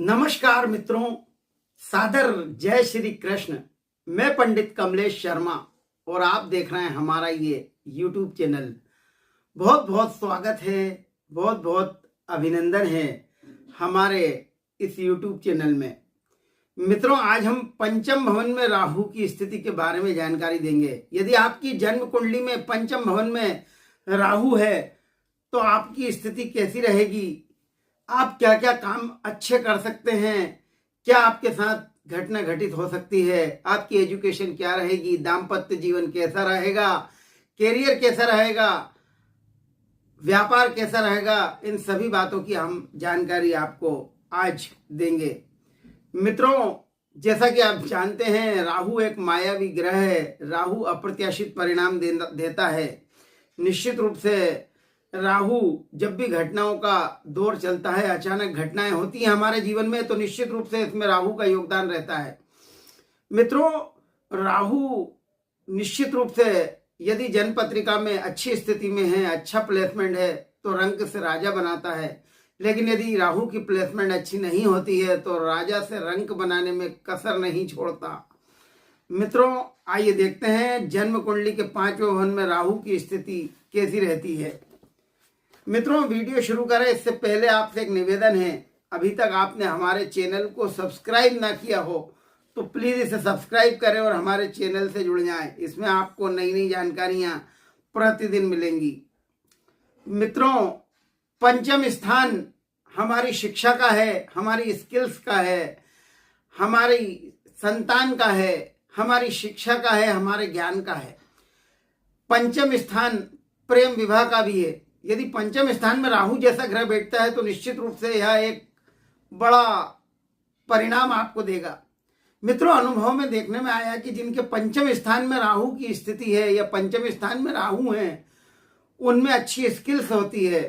नमस्कार मित्रों, सादर जय श्री कृष्ण। मैं पंडित कमलेश शर्मा और आप देख रहे हैं हमारा ये YouTube चैनल। बहुत बहुत स्वागत है, बहुत बहुत अभिनंदन है हमारे इस YouTube चैनल में। मित्रों, आज हम पंचम भवन में राहु की स्थिति के बारे में जानकारी देंगे। यदि आपकी जन्म कुंडली में पंचम भवन में राहु है तो आपकी स्थिति कैसी रहेगी, आप क्या क्या काम अच्छे कर सकते हैं, क्या आपके साथ घटना घटित हो सकती है, आपकी एजुकेशन क्या रहेगी, दाम्पत्य जीवन कैसा रहेगा, कैरियर कैसा रहेगा, व्यापार कैसा रहेगा, इन सभी बातों की हम जानकारी आपको आज देंगे। मित्रों, जैसा कि आप जानते हैं, राहु एक मायावी ग्रह है। राहु अप्रत्याशित परिणाम देता है। निश्चित रूप से राहु जब भी घटनाओं का दौर चलता है, अचानक घटनाएं होती हैं हमारे जीवन में, तो निश्चित रूप से इसमें राहु का योगदान रहता है। मित्रों, राहु निश्चित रूप से यदि जन्म पत्रिका में अच्छी स्थिति में है, अच्छा प्लेसमेंट है, तो रंक से राजा बनाता है। लेकिन यदि राहु की प्लेसमेंट अच्छी नहीं होती है तो राजा से रंक बनाने में कसर नहीं छोड़ता। मित्रों, आइए देखते हैं जन्म कुंडली के 5वें भवन में राहु की स्थिति कैसी रहती है। मित्रों, वीडियो शुरू करें इससे पहले आपसे एक निवेदन है, अभी तक आपने हमारे चैनल को सब्सक्राइब ना किया हो तो प्लीज इसे सब्सक्राइब करें और हमारे चैनल से जुड़ जाएं। इसमें आपको नई नई जानकारियां प्रतिदिन मिलेंगी। मित्रों, पंचम स्थान हमारी शिक्षा का है, हमारी स्किल्स का है, हमारी संतान का है, हमारी शिक्षा का है, हमारे ज्ञान का है। पंचम स्थान प्रेम विवाह का भी है। यदि पंचम स्थान में राहु जैसा ग्रह बैठता है तो निश्चित रूप से यह एक बड़ा परिणाम आपको देगा। मित्रों, अनुभव में देखने में आया कि जिनके पंचम स्थान में राहु की स्थिति है या पंचम स्थान में राहु हैं, उनमें अच्छी स्किल्स होती है,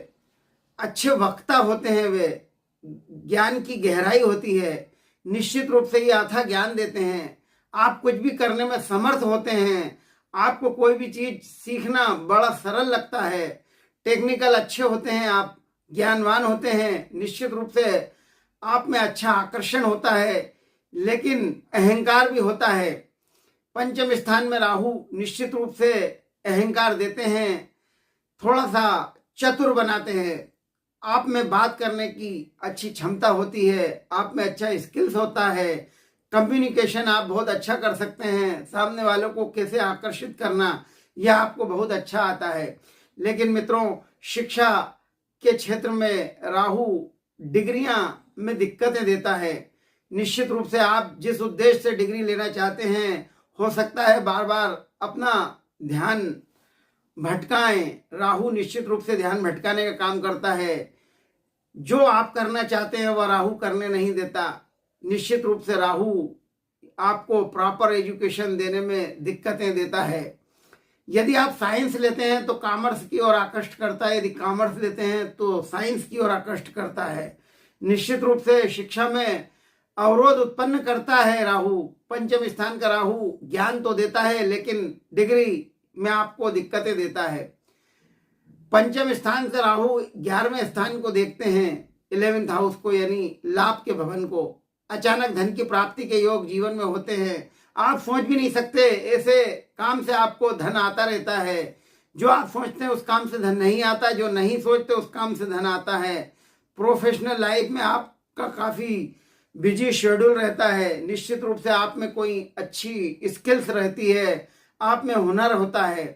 अच्छे वक्ता होते हैं, वे ज्ञान की गहराई होती है। निश्चित रूप से ये अथाह ज्ञान देते हैं। आप कुछ भी करने में समर्थ होते हैं। आपको कोई भी चीज सीखना बड़ा सरल लगता है। टेक्निकल अच्छे होते हैं, आप ज्ञानवान होते हैं। निश्चित रूप से आप में अच्छा आकर्षण होता है, लेकिन अहंकार भी होता है। पंचम स्थान में राहु निश्चित रूप से अहंकार देते हैं, थोड़ा सा चतुर बनाते हैं। आप में बात करने की अच्छी क्षमता होती है, आप में अच्छा स्किल्स होता है, कम्युनिकेशन आप बहुत अच्छा कर सकते हैं। सामने वालों को कैसे आकर्षित करना, यह आपको बहुत अच्छा आता है। लेकिन मित्रों, शिक्षा के क्षेत्र में राहु डिग्रियां में दिक्कतें देता है। निश्चित रूप से आप जिस उद्देश्य से डिग्री लेना चाहते हैं, हो सकता है बार बार अपना ध्यान भटकाएं। राहु निश्चित रूप से ध्यान भटकाने का काम करता है। जो आप करना चाहते हैं वह राहु करने नहीं देता। निश्चित रूप से राहु आपको प्रॉपर एजुकेशन देने में दिक्कतें देता है। यदि आप साइंस लेते हैं तो कॉमर्स की ओर आकृष्ट करता है, यदि कॉमर्स लेते हैं तो साइंस की ओर आकृष्ट करता है। निश्चित रूप से शिक्षा में अवरोध उत्पन्न करता है राहु। पंचम स्थान का राहु ज्ञान तो देता है, लेकिन डिग्री में आपको दिक्कतें देता है। पंचम स्थान से राहु 11वें स्थान को देखते हैं, 11th हाउस को, यानी लाभ के भवन को। अचानक धन की प्राप्ति के योग जीवन में होते हैं। आप सोच भी नहीं सकते, ऐसे काम से आपको धन आता रहता है। जो आप सोचते हैं उस काम से धन नहीं आता, जो नहीं सोचते उस काम से धन आता है। प्रोफेशनल लाइफ में आपका काफी बिजी शेड्यूल रहता है। निश्चित रूप से आप में कोई अच्छी स्किल्स रहती है, आप में हुनर होता है।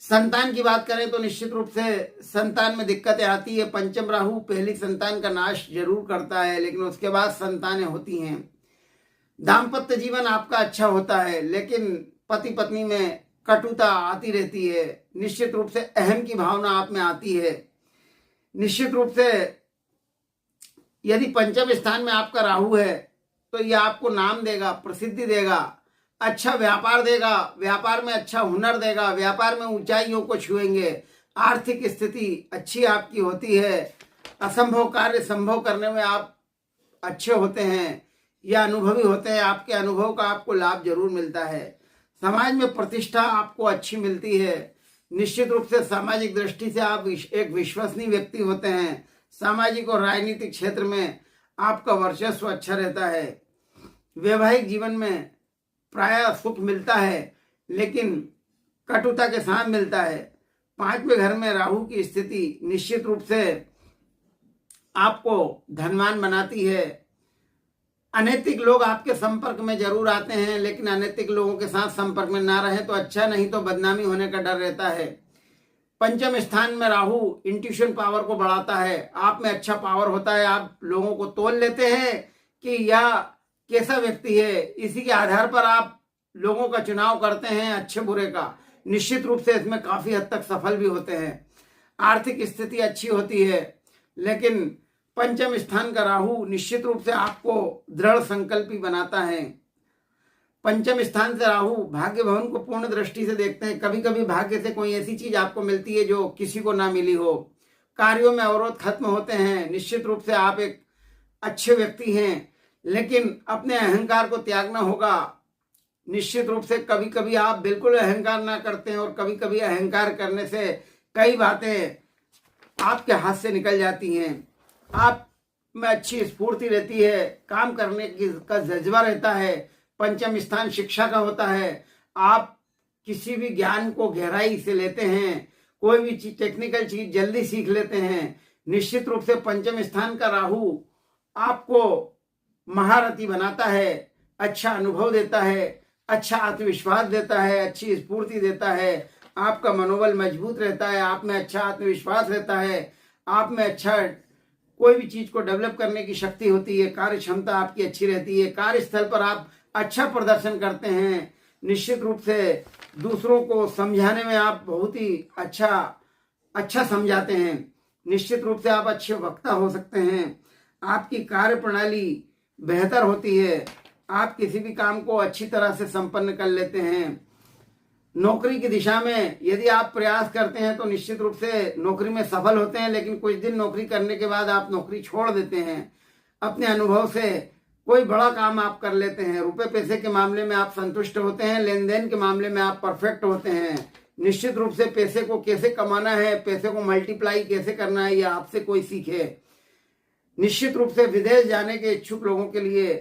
संतान की बात करें तो निश्चित रूप से संतान में दिक्कतें आती है। पंचम राहु पहली संतान का नाश जरूर करता है, लेकिन उसके बाद संतानें होती हैं। दाम्पत्य जीवन आपका अच्छा होता है, लेकिन पति पत्नी में कटुता आती रहती है। निश्चित रूप से अहम की भावना आप में आती है। निश्चित रूप से यदि पंचम स्थान में आपका राहु है तो यह आपको नाम देगा, प्रसिद्धि देगा, अच्छा व्यापार देगा, व्यापार में अच्छा हुनर देगा, व्यापार में ऊंचाइयों को छुएंगे। आर्थिक स्थिति अच्छी आपकी होती है। असंभव कार्य संभव करने में आप अच्छे होते हैं या अनुभवी होते हैं। आपके अनुभव का आपको लाभ जरूर मिलता है। समाज में प्रतिष्ठा आपको अच्छी मिलती है। निश्चित रूप से सामाजिक दृष्टि से आप एक विश्वसनीय व्यक्ति होते हैं। सामाजिक और राजनीतिक क्षेत्र में आपका वर्चस्व अच्छा रहता है। वैवाहिक जीवन में प्रायः सुख मिलता है, लेकिन कटुता के साथ मिलता है। 5वें घर में राहु की स्थिति निश्चित रूप से आपको धनवान बनाती है। अनैतिक लोग आपके संपर्क में जरूर आते हैं, लेकिन अनैतिक लोगों के साथ संपर्क में ना रहे तो अच्छा, नहीं तो बदनामी होने का डर रहता है। 5वें स्थान में राहु इंट्यूशन पावर को बढ़ाता है। आप में अच्छा पावर होता है, आप लोगों को तोल लेते हैं कि यह कैसा व्यक्ति है, इसी के आधार पर आप लोगों का चुनाव करते हैं अच्छे बुरे का। निश्चित रूप से इसमें काफी हद तक सफल भी होते हैं। आर्थिक स्थिति अच्छी होती है, लेकिन 5वें स्थान का राहु निश्चित रूप से आपको दृढ़ संकल्पी बनाता है। 5वें स्थान से राहु भाग्य भवन को पूर्ण दृष्टि से देखते हैं। कभी कभी भाग्य से कोई ऐसी चीज आपको मिलती है जो किसी को ना मिली हो। कार्यों में अवरोध खत्म होते हैं। निश्चित रूप से आप एक अच्छे व्यक्ति हैं, लेकिन अपने अहंकार को त्यागना होगा। निश्चित रूप से कभी कभी आप बिल्कुल अहंकार ना करते हैं, और कभी कभी अहंकार करने से कई बातें आपके हाथ से निकल जाती हैं। आप में अच्छी स्फूर्ति रहती है, काम करने का जज्बा रहता है। 5वां स्थान शिक्षा का होता है। आप किसी भी ज्ञान को गहराई से लेते हैं, कोई भी चीज टेक्निकल चीज जल्दी सीख लेते हैं। निश्चित रूप से 5वें स्थान का राहु आपको महारथी बनाता है, अच्छा अनुभव देता है, अच्छा आत्मविश्वास देता है, अच्छी स्फूर्ति देता है। आपका मनोबल मजबूत रहता है, आप में अच्छा आत्मविश्वास रहता है, आप में अच्छा कोई भी चीज को डेवलप करने की शक्ति होती है, कार्य क्षमता आपकी अच्छी रहती है। कार्यस्थल पर आप अच्छा प्रदर्शन करते हैं। निश्चित रूप से दूसरों को समझाने में आप बहुत ही अच्छा समझाते हैं। निश्चित रूप से आप अच्छे वक्ता हो सकते हैं। आपकी कार्य प्रणाली बेहतर होती है। आप किसी भी काम को अच्छी तरह से संपन्न कर लेते हैं। नौकरी की दिशा में यदि आप प्रयास करते हैं तो निश्चित रूप से नौकरी में सफल होते हैं, लेकिन कुछ दिन नौकरी करने के बाद आप नौकरी छोड़ देते हैं। अपने अनुभव से कोई बड़ा काम आप कर लेते हैं। रुपए पैसे के मामले में आप संतुष्ट होते हैं, लेन देन के मामले में आप परफेक्ट होते हैं। निश्चित रूप से पैसे को कैसे कमाना है, पैसे को मल्टीप्लाई कैसे करना है, यह आपसे कोई सीखे। निश्चित रूप से विदेश जाने के इच्छुक लोगों के लिए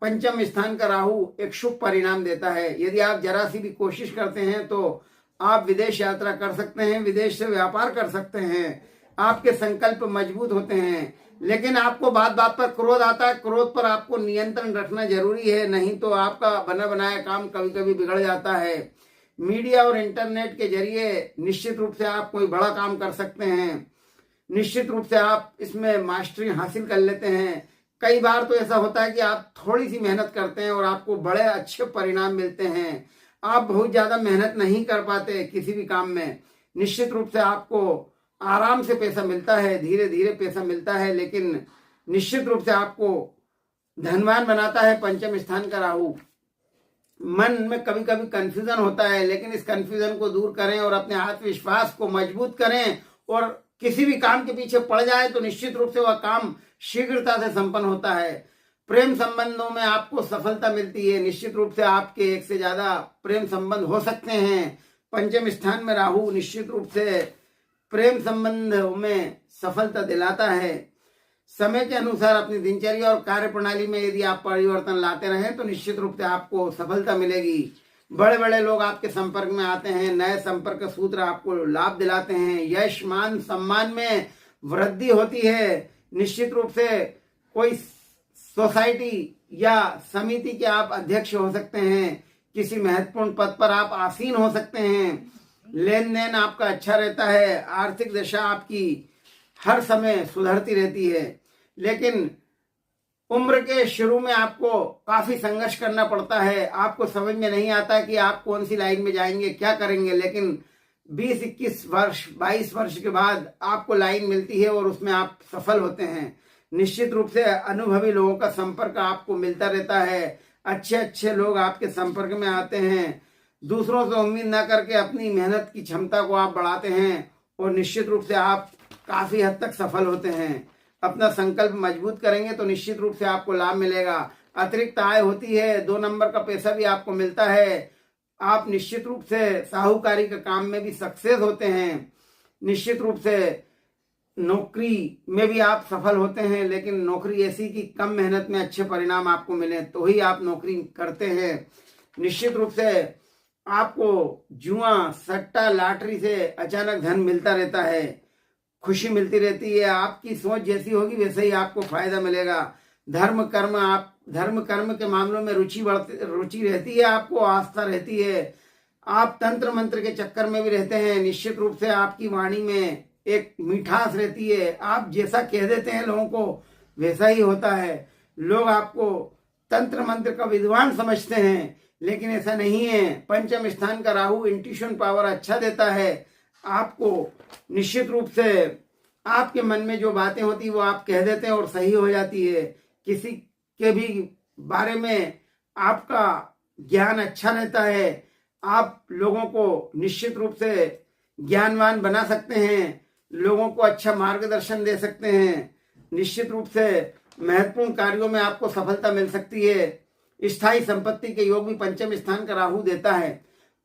5वें स्थान का राहु एक शुभ परिणाम देता है। यदि आप जरा सी भी कोशिश करते हैं तो आप विदेश यात्रा कर सकते हैं, विदेश से व्यापार कर सकते हैं। आपके संकल्प मजबूत होते हैं, लेकिन आपको बात बात पर क्रोध आता है। क्रोध पर आपको नियंत्रण रखना जरूरी है, नहीं तो आपका बना बनाया काम कभी कभी बिगड़ जाता है। मीडिया और इंटरनेट के जरिए निश्चित रूप से आप कोई बड़ा काम कर सकते हैं। निश्चित रूप से आप इसमें मास्टरी हासिल कर लेते हैं। कई बार तो ऐसा होता है कि आप थोड़ी सी मेहनत करते हैं और आपको बड़े अच्छे परिणाम मिलते हैं। आप बहुत ज्यादा मेहनत नहीं कर पाते किसी भी काम में। निश्चित रूप से आपको आराम से पैसा मिलता है, धीरे धीरे पैसा मिलता है, लेकिन निश्चित रूप से आपको धनवान बनाता है 5वें स्थान का राहु। मन में कभी कभी कंफ्यूजन होता है, लेकिन इस कंफ्यूजन को दूर करें और अपने आत्मविश्वास को मजबूत करें, और किसी भी काम के पीछे पड़ जाए तो निश्चित रूप से वह काम शीघ्रता से संपन्न होता है। प्रेम संबंधों में आपको सफलता मिलती है। निश्चित रूप से आपके एक से ज्यादा प्रेम संबंध हो सकते हैं। 5वें स्थान में राहु निश्चित रूप से प्रेम संबंधों में सफलता दिलाता है। समय के अनुसार अपनी दिनचर्या और कार्य प्रणाली में यदि आप परिवर्तन लाते रहें तो निश्चित रूप से आपको सफलता मिलेगी। बड़े बड़े लोग आपके संपर्क में आते हैं, नए संपर्क सूत्र आपको लाभ दिलाते हैं। यश मान सम्मान में वृद्धि होती है। निश्चित रूप से कोई सोसाइटी या समिति के आप अध्यक्ष हो सकते हैं। किसी महत्वपूर्ण पद पर आप आसीन हो सकते हैं। लेन देन आपका अच्छा रहता है। आर्थिक दशा आपकी हर समय सुधरती रहती है, लेकिन उम्र के शुरू में आपको काफी संघर्ष करना पड़ता है। आपको समझ में नहीं आता कि आप कौन सी लाइन में जाएंगे, क्या करेंगे, लेकिन 20, 21 वर्ष, 22 वर्ष के बाद आपको लाइन मिलती है और उसमें आप सफल होते हैं। निश्चित रूप से अनुभवी लोगों का संपर्क आपको मिलता रहता है। अच्छे अच्छे लोग आपके संपर्क में आते हैं। दूसरों से उम्मीद ना करके अपनी मेहनत की क्षमता को आप बढ़ाते हैं और निश्चित रूप से आप काफी हद तक सफल होते हैं। अपना संकल्प मजबूत करेंगे तो निश्चित रूप से आपको लाभ मिलेगा। अतिरिक्त आय होती है। 2 नंबर का पैसा भी आपको मिलता है। आप निश्चित रूप से साहूकारी के काम में भी सक्सेस होते हैं। निश्चित रूप से नौकरी में भी आप सफल होते हैं, लेकिन नौकरी ऐसी कि कम मेहनत में अच्छे परिणाम आपको मिले तो ही आप नौकरी करते हैं। निश्चित रूप से आपको जुआ, सट्टा, लॉटरी से अचानक धन मिलता रहता है, खुशी मिलती रहती है। आपकी सोच जैसी होगी वैसे ही आपको फायदा मिलेगा। धर्म कर्म के मामलों में रुचि रहती है, आपको आस्था रहती है। आप तंत्र मंत्र के चक्कर में भी रहते हैं। निश्चित रूप से आपकी वाणी में एक मिठास रहती है। आप जैसा कह देते हैं लोगों को वैसा ही होता है। लोग आपको तंत्र मंत्र का विद्वान समझते हैं, लेकिन ऐसा नहीं है। पंचम स्थान का राहु इंट्यूशन पावर अच्छा देता है आपको। निश्चित रूप से आपके मन में जो बातें होती है वो आप कह देते हैं और सही हो जाती है। किसी के भी बारे में आपका ज्ञान अच्छा रहता है। आप लोगों को निश्चित रूप से ज्ञानवान बना सकते हैं, लोगों को अच्छा मार्गदर्शन दे सकते हैं। निश्चित रूप से महत्वपूर्ण कार्यों में आपको सफलता मिल सकती है। स्थायी संपत्ति के योग भी पंचम स्थान का राहु देता है।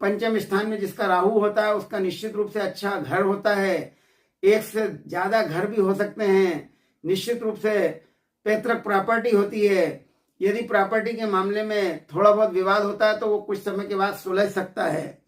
पंचम स्थान में जिसका राहु होता है उसका निश्चित रूप से अच्छा घर होता है। एक से ज्यादा घर भी हो सकते हैं। निश्चित रूप से पैतृक प्रॉपर्टी होती है। यदि प्रॉपर्टी के मामले में थोड़ा बहुत विवाद होता है तो वो कुछ समय के बाद सुलझ सकता है।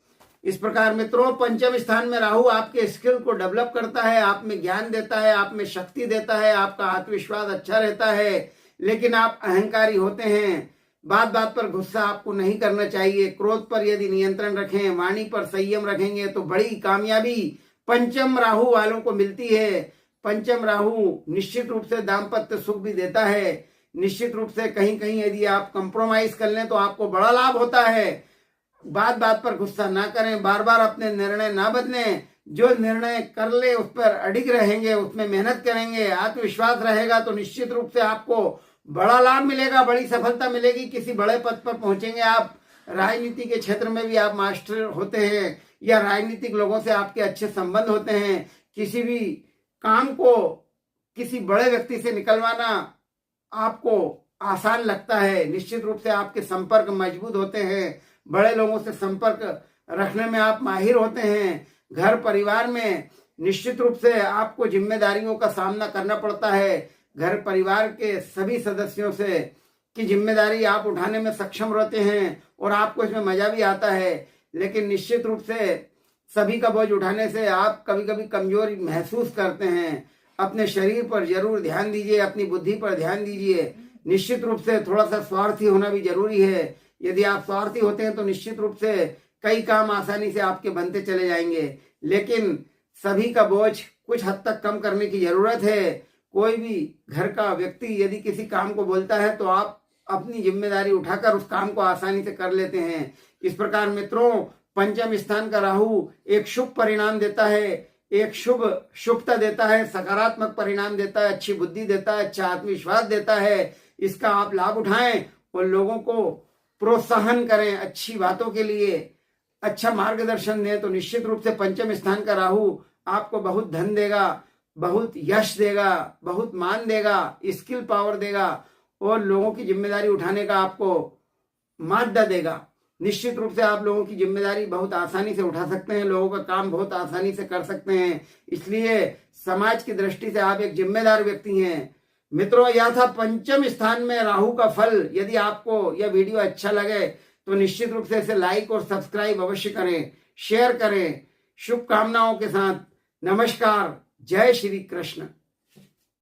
इस प्रकार मित्रों, पंचम स्थान में राहु आपके स्किल को डेवलप करता है, आप में ज्ञान देता है, आप में शक्ति देता है, आपका आत्मविश्वास अच्छा रहता है। लेकिन आप अहंकारी होते हैं। बात बात पर गुस्सा आपको नहीं करना चाहिए। क्रोध पर यदि नियंत्रण रखें, वाणी पर संयम रखेंगे तो बड़ी कामयाबी पंचम राहु वालों को मिलती है। पंचम राहु निश्चित रूप से दाम्पत्य सुख भी देता है। निश्चित रूप से कहीं कहीं यदि आप कंप्रोमाइज कर लें तो आपको बड़ा लाभ होता है। बात बात पर गुस्सा ना करें, बार बार अपने निर्णय ना बदलें। जो निर्णय कर ले उस पर अडिग रहेंगे, उसमें मेहनत करेंगे, आत्मविश्वास रहेगा तो निश्चित रूप से आपको बड़ा लाभ मिलेगा, बड़ी सफलता मिलेगी, किसी बड़े पद पर पहुंचेंगे आप। राजनीति के क्षेत्र में भी आप मास्टर होते हैं या राजनीतिक लोगों से आपके अच्छे संबंध होते हैं। किसी भी काम को किसी बड़े व्यक्ति से निकलवाना आपको आसान लगता है। निश्चित रूप से आपके संपर्क मजबूत होते हैं। बड़े लोगों से संपर्क रखने में आप माहिर होते हैं। घर परिवार में निश्चित रूप से आपको जिम्मेदारियों का सामना करना पड़ता है। घर परिवार के सभी सदस्यों से की जिम्मेदारी आप उठाने में सक्षम रहते हैं और आपको इसमें मजा भी आता है। लेकिन निश्चित रूप से सभी का बोझ उठाने से आप कभी कभी कमजोरी महसूस करते हैं। अपने शरीर पर जरूर ध्यान दीजिए, अपनी बुद्धि पर ध्यान दीजिए। निश्चित रूप से थोड़ा सा स्वार्थी होना भी जरूरी है। यदि आप स्वार्थी होते हैं तो निश्चित रूप से कई काम आसानी से आपके बनते चले जाएंगे। लेकिन सभी का बोझ कुछ हद तक कम करने की जरूरत है। कोई भी घर का व्यक्ति यदि किसी काम को बोलता है तो आप अपनी जिम्मेदारी उठाकर उस काम को आसानी से कर लेते हैं। इस प्रकार मित्रों, पंचम स्थान का राहु एक शुभ परिणाम देता है, एक शुभता देता है, सकारात्मक परिणाम देता है, अच्छी बुद्धि देता है, अच्छा आत्मविश्वास देता है। इसका आप लाभ उठाएं और लोगों को प्रोत्साहन करें अच्छी बातों के लिए, अच्छा मार्गदर्शन दें तो निश्चित रूप से पंचम स्थान का राहु आपको बहुत धन देगा, बहुत यश देगा, बहुत मान देगा, स्किल पावर देगा और लोगों की जिम्मेदारी उठाने का आपको माद्दा देगा। निश्चित रूप से आप लोगों की जिम्मेदारी बहुत आसानी से उठा सकते हैं, लोगों का काम बहुत आसानी से कर सकते हैं। इसलिए समाज की दृष्टि से आप एक जिम्मेदार व्यक्ति हैं। मित्रों, यह था पंचम स्थान में राहु का फल। यदि आपको यह वीडियो अच्छा लगे तो निश्चित रूप से इसे लाइक और सब्सक्राइब अवश्य करें, शेयर करें। शुभकामनाओं के साथ नमस्कार, जय श्री कृष्ण।